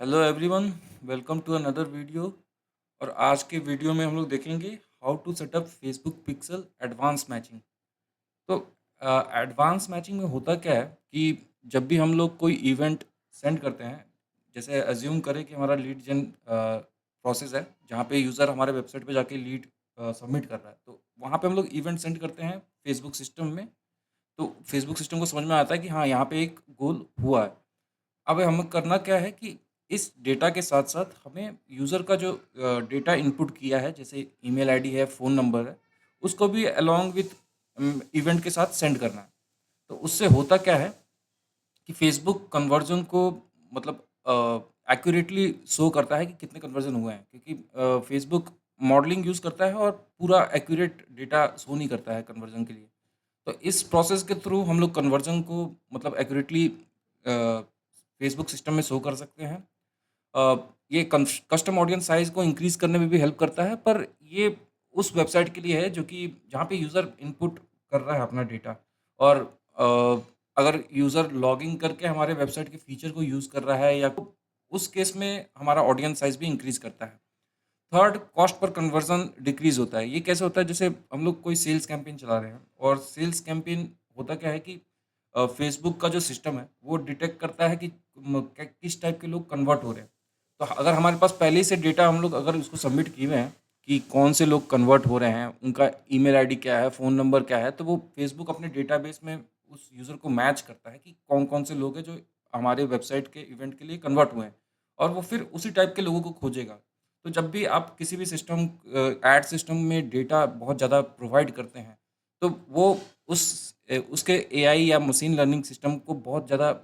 Hello everyone, welcome to another video. और आज के वीडियो में हम लोग देखेंगे how to setup Facebook pixel advance matching. तो एडवांस मैचिंग में होता क्या है कि जब भी हम लोग कोई इवेंट सेंड करते हैं, जैसे अज्यूम करें कि हमारा लीड जेन प्रोसेस है जहाँ पे यूज़र हमारे वेबसाइट पे जाके लीड सबमिट कर रहा है, तो वहाँ पे हम लोग इवेंट सेंड करते हैं फेसबुक सिस्टम में। तो फेसबुक सिस्टम को समझ में आता है कि हाँ, यहाँ पे एक गोल हुआ है। अब हमें करना क्या है कि इस डेटा के साथ-साथ हमें यूज़र का जो डेटा इनपुट किया है, जैसे ईमेल आईडी है, फ़ोन नंबर है, उसको भी अलोंग विथ इवेंट के साथ सेंड करना है। तो उससे होता क्या है कि फ़ेसबुक कन्वर्जन को मतलब एक्यूरेटली शो करता है कि कितने कन्वर्जन हुए हैं, क्योंकि फ़ेसबुक मॉडलिंग यूज़ करता है और पूरा एक्यूरेट डेटा शो नहीं करता है कन्वर्जन के लिए। तो इस प्रोसेस के थ्रू हम लोग कन्वर्जन को मतलब एक्यूरेटली फेसबुक सिस्टम में शो कर सकते हैं। ये कस्टम ऑडियंस साइज़ को इंक्रीज़ करने में भी हेल्प करता है, पर ये उस वेबसाइट के लिए है जो कि जहाँ पे यूज़र इनपुट कर रहा है अपना डेटा। और अगर यूज़र लॉगिन करके हमारे वेबसाइट के फीचर को यूज़ कर रहा है या उस केस में हमारा ऑडियंस साइज़ भी इंक्रीज़ करता है। Third, cost per conversion decrease होता है। ये कैसे होता है? जैसे हम लोग कोई सेल्स कैंपेन चला रहे हैं और सेल्स कैंपेन होता क्या है कि फ़ेसबुक का जो सिस्टम है, वो डिटेक्ट करता है कि किस टाइप के लोग कन्वर्ट हो रहे हैं। तो अगर हमारे पास पहले ही से डेटा हम लोग अगर उसको सबमिट किए हुए हैं कि कौन से लोग कन्वर्ट हो रहे हैं, उनका ईमेल आईडी क्या है, फ़ोन नंबर क्या है, तो वो फ़ेसबुक अपने डेटाबेस में उस यूज़र को मैच करता है कि कौन-कौन से लोग हैं जो हमारे वेबसाइट के इवेंट के लिए कन्वर्ट हुए हैं, और वो फिर उसी टाइप के लोगों को खोजेगा। तो जब भी आप किसी भी सिस्टम एड सिस्टम में डेटा बहुत ज़्यादा प्रोवाइड करते हैं, तो वो उसके एआई या मशीन लर्निंग सिस्टम को बहुत ज़्यादा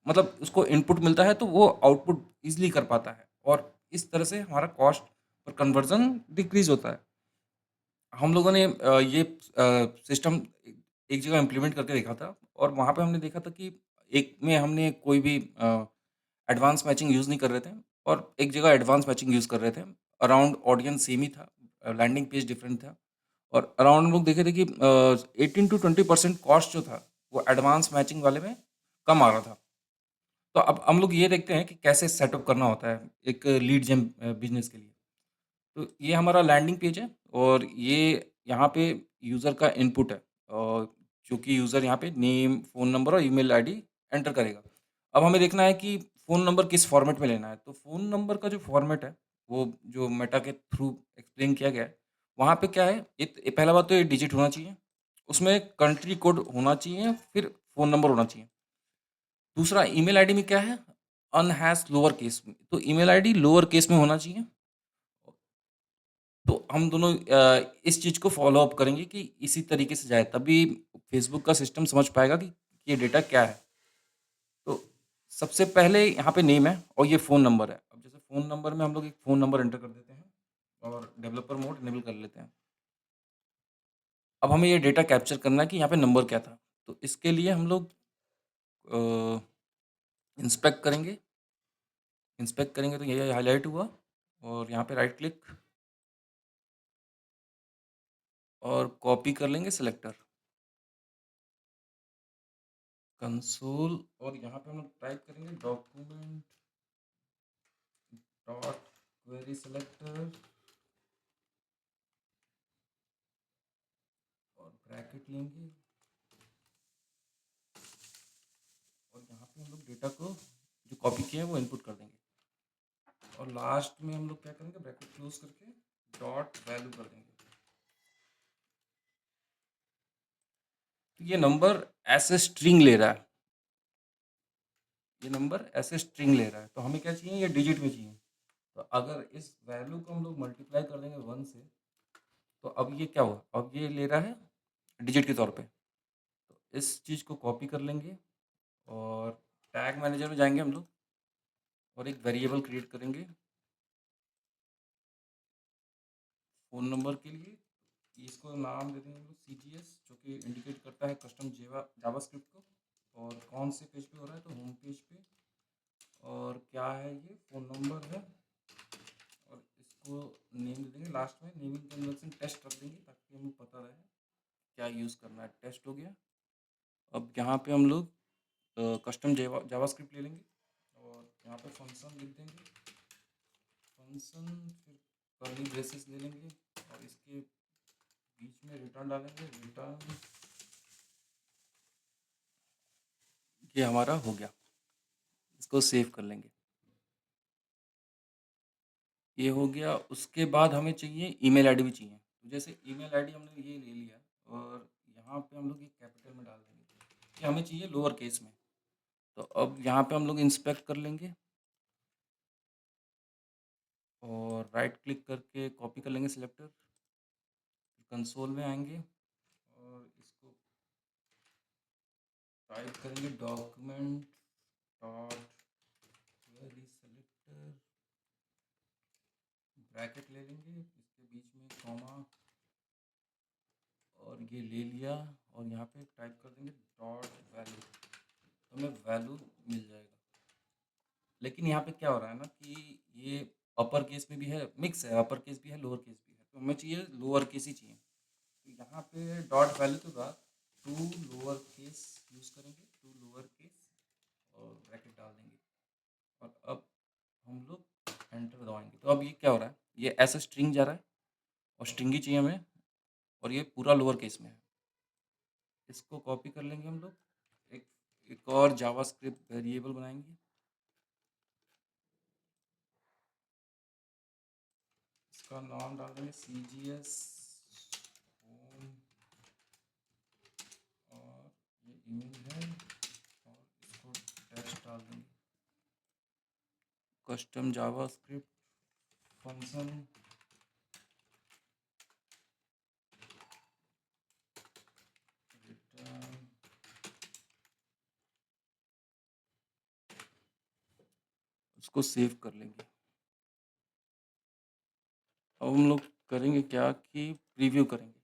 मतलब उसको इनपुट मिलता है, तो वो आउटपुट ईज़िली कर पाता है और इस तरह से हमारा कॉस्ट और कन्वर्ज़न डिक्रीज़ होता है। हम लोगों ने ये सिस्टम एक जगह इम्प्लीमेंट करके देखा था और वहाँ पे हमने देखा था कि एक में हमने कोई भी एडवांस मैचिंग यूज़ नहीं कर रहे थे और एक जगह एडवांस मैचिंग यूज़ कर रहे थे। अराउंड ऑडियंस सेम ही था, लैंडिंग पेज डिफरेंट था और अराउंड हम लोग देखे थे कि 18 टू 20% कॉस्ट जो था, वो एडवांस मैचिंग वाले में कम आ रहा था। तो अब हम लोग ये देखते हैं कि कैसे सेटअप करना होता है एक लीड जेन बिज़नेस के लिए। तो ये हमारा लैंडिंग पेज है और ये यहाँ पे यूज़र का इनपुट है और चूँकि यूज़र यहाँ पे नेम, फ़ोन नंबर और ईमेल आईडी एंटर करेगा। अब हमें देखना है कि फ़ोन नंबर किस फ़ॉर्मेट में लेना है। तो फ़ोन नंबर का जो फ़ॉर्मेट है, वो जो मेटा के थ्रू एक्सप्लेन किया गया है, वहाँ पे क्या है, पहला बात तो ये डिजिट होना चाहिए, उसमें कंट्री कोड होना चाहिए, फिर फ़ोन नंबर होना चाहिए। दूसरा, ईमेल आईडी में क्या है, अनहैश लोअर केस में, तो ईमेल आईडी लोअर केस में होना चाहिए। तो हम दोनों इस चीज़ को फ़ॉलो अप करेंगे कि इसी तरीके से जाए, तभी फ़ेसबुक का सिस्टम समझ पाएगा कि ये डेटा क्या है। तो सबसे पहले यहाँ पे नेम है और ये फ़ोन नंबर है। अब जैसे फ़ोन नंबर में हम लोग एक फ़ोन नंबर एंटर कर देते हैं और डेवलपर मोड इनेबल कर लेते हैं। अब हमें ये डेटा कैप्चर करना है कि यहाँ पे नंबर क्या था। तो इसके लिए हम लोग अ, इंस्पेक्ट करेंगे। इंस्पेक्ट करेंगे तो ये हाइलाइट हुआ और यहाँ पे राइट क्लिक और कॉपी कर लेंगे सिलेक्टर, कंसोल, और यहाँ पे हम लोग टाइप करेंगे डॉक्यूमेंट डॉट क्वेरी सिलेक्टर और ब्रैकेट लेंगे और यहाँ पे हम लोग डेटा को जो कॉपी किया है वो इनपुट कर देंगे और लास्ट में हम लोग क्या करेंगे, ब्रैकेट क्लोज करके डॉट वैल्यू कर देंगे। तो ये नंबर ऐसे स्ट्रिंग ले रहा है, ये नंबर ऐसे स्ट्रिंग ले रहा है, तो हमें क्या चाहिए, ये डिजिट में चाहिए। तो अगर इस वैल्यू को हम लोग मल्टीप्लाई कर देंगे 1 से, तो अब ये क्या हुआ, अब ये ले रहा है डिजिट के तौर पे। तो इस चीज़ को कॉपी कर लेंगे और टैग मैनेजर में जाएंगे हम लोग और एक वेरिएबल क्रिएट करेंगे फ़ोन नंबर के लिए। इसको नाम दे देंगे हम लोग CGS, जो कि इंडिकेट करता है कस्टम जावास्क्रिप्ट को, और कौन से पेज पे हो रहा है, तो होम पेज पे। और क्या है, ये फ़ोन नंबर है और इसको नेम दे देंगे लास्ट में, नेमिंग कन्वर्सन टेस्ट रख देंगे ताकि हमें पता रहे क्या यूज़ करना है। टेस्ट हो गया। अब यहाँ पे हम लोग कस्टम जावास्क्रिप्ट ले लेंगे और यहाँ पे फंक्शन लिख देंगे, फंक्शन, फिर कर्ली ब्रेसेस ले लेंगे और इसके बीच में रिटर्न डालेंगे, रिटर्न। ये हमारा हो गया, इसको सेव कर लेंगे। ये हो गया। उसके बाद हमें चाहिए ईमेल आईडी भी चाहिए। तो जैसे ईमेल आईडी हमने ये ले लिया और यहाँ पे हम लोग ये कैपिटल में डाल देंगे, ये हमें चाहिए लोअर केस में। तो अब यहाँ पे हम लोग इंस्पेक्ट कर लेंगे और राइट क्लिक करके कॉपी कर लेंगे सिलेक्टर, कंसोल में आएंगे और इसको टाइप करेंगे document dot query selector, bracket ले लेंगे, इसके बीच में कॉमा और ये ले लिया और यहाँ पे टाइप कर देंगे डॉट वैल्यू, तो हमें वैल्यू मिल जाएगा। लेकिन यहाँ पे क्या हो रहा है ना कि ये अपर केस में भी है, मिक्स है, अपर केस भी है लोअर केस भी है, तो हमें चाहिए लोअर केस ही चाहिए। तो यहाँ पे डॉट वैल्यू के बाद टू लोअर केस यूज़ करेंगे, टू लोअर केस और ब्रैकेट डाल देंगे और अब हम लोग एंटर दबाएंगे। तो अब ये क्या हो रहा है, ये ऐसा स्ट्रिंग जा रहा है और स्ट्रिंग ही चाहिए हमें और ये पूरा लोअर केस में है। इसको कॉपी कर लेंगे हम लोग, एक एक और जावास्क्रिप्ट वेरिएबल बनाएंगे, इसका नाम डाल देंगे CGS होम और ये ईमेल है और इसको टेस्ट डाल देंगे, कस्टम जावास्क्रिप्ट फंक्शन रिटर्न। उसको सेव कर लेंगे। अब हम लोग करेंगे क्या कि प्रीव्यू करेंगे।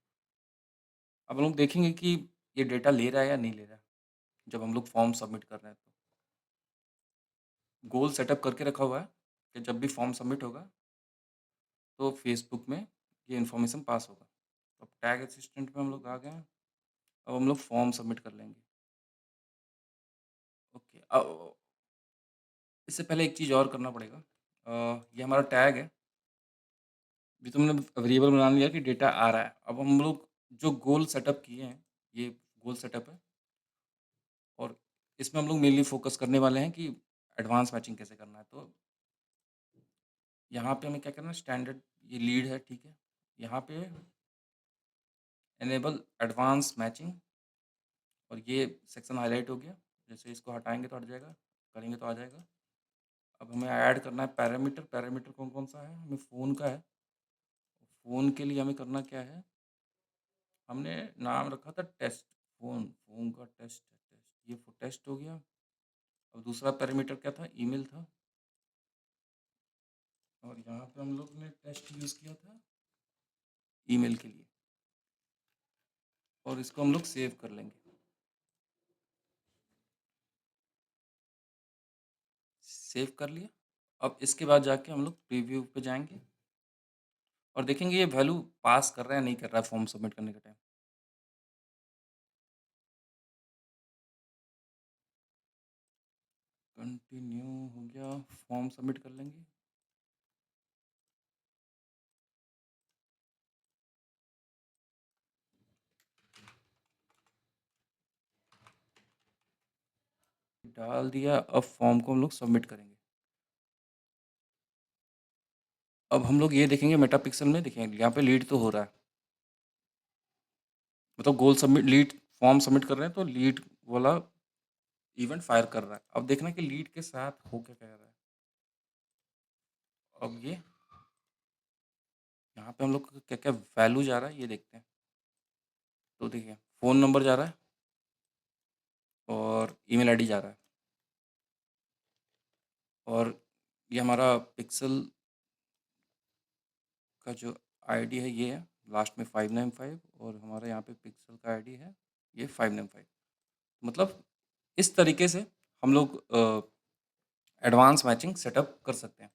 अब हम लोग देखेंगे कि ये डेटा ले रहा है या नहीं ले रहा है जब हम लोग फॉर्म सबमिट कर रहे हैं। तो गोल सेटअप करके रखा हुआ है कि जब भी फॉर्म सबमिट होगा तो फेसबुक में ये इन्फॉर्मेशन पास होगा। अब टैग असिस्टेंट में हम लोग आ गए हैं, अब हम लोग फॉर्म सबमिट कर लेंगे। ओके, अब इससे पहले एक चीज़ और करना पड़ेगा। ये हमारा टैग है, भी तुमने वेरिएबल बना लिया कि डेटा आ रहा है। अब हम लोग जो गोल सेटअप किए हैं, ये गोल सेटअप है और इसमें हम लोग मेनली फोकस करने वाले हैं कि एडवांस मैचिंग कैसे करना है। तो यहाँ पे हमें क्या करना है, स्टैंडर्ड ये लीड है, ठीक है, यहाँ पे एनेबल एडवांस मैचिंग और ये सेक्शन हाईलाइट हो गया। जैसे इसको हटाएंगे तो हट जाएगा, करेंगे तो आ जाएगा। अब हमें ऐड करना है पैरामीटर। पैरामीटर कौन कौन सा है, हमें फ़ोन का है। फ़ोन के लिए हमें करना क्या है, हमने नाम रखा था टेस्ट, फ़ोन फ़ोन का टेस्ट है, टेस्ट, ये टेस्ट हो गया। अब दूसरा पैरामीटर क्या था, ईमेल था और यहाँ पे हम लोग ने टेस्ट यूज़ किया था ईमेल के लिए और इसको हम लोग सेव कर लेंगे। सेव कर लिया। अब इसके बाद जाके हम लोग प्रीव्यू पे जाएंगे और देखेंगे ये वैल्यू पास कर रहा है नहीं कर रहा है फॉर्म सबमिट करने के टाइम। कंटिन्यू हो गया, फॉर्म सबमिट कर लेंगे। डाल दिया, अब फॉर्म को हम लोग सबमिट करेंगे। अब हम लोग ये देखेंगे मेटापिक्सल में, देखेंगे यहाँ पे लीड तो हो रहा है, मतलब गोल सबमिट, लीड फॉर्म सबमिट कर रहे हैं तो लीड वाला इवेंट फायर कर रहा है। अब देखना कि लीड के साथ हो क्या कह रहा है। अब ये यहाँ पे हम लोग क्या क्या वैल्यू जा रहा है ये देखते हैं। तो देखिए फ़ोन नंबर जा रहा है और ईमेल आईडी जा रहा है और ये हमारा पिक्सल का जो आईडी है ये है, लास्ट में 595 और हमारा यहाँ पे पिक्सल का आईडी है ये 595। मतलब इस तरीके से हम लोग एडवांस मैचिंग सेटअप कर सकते हैं।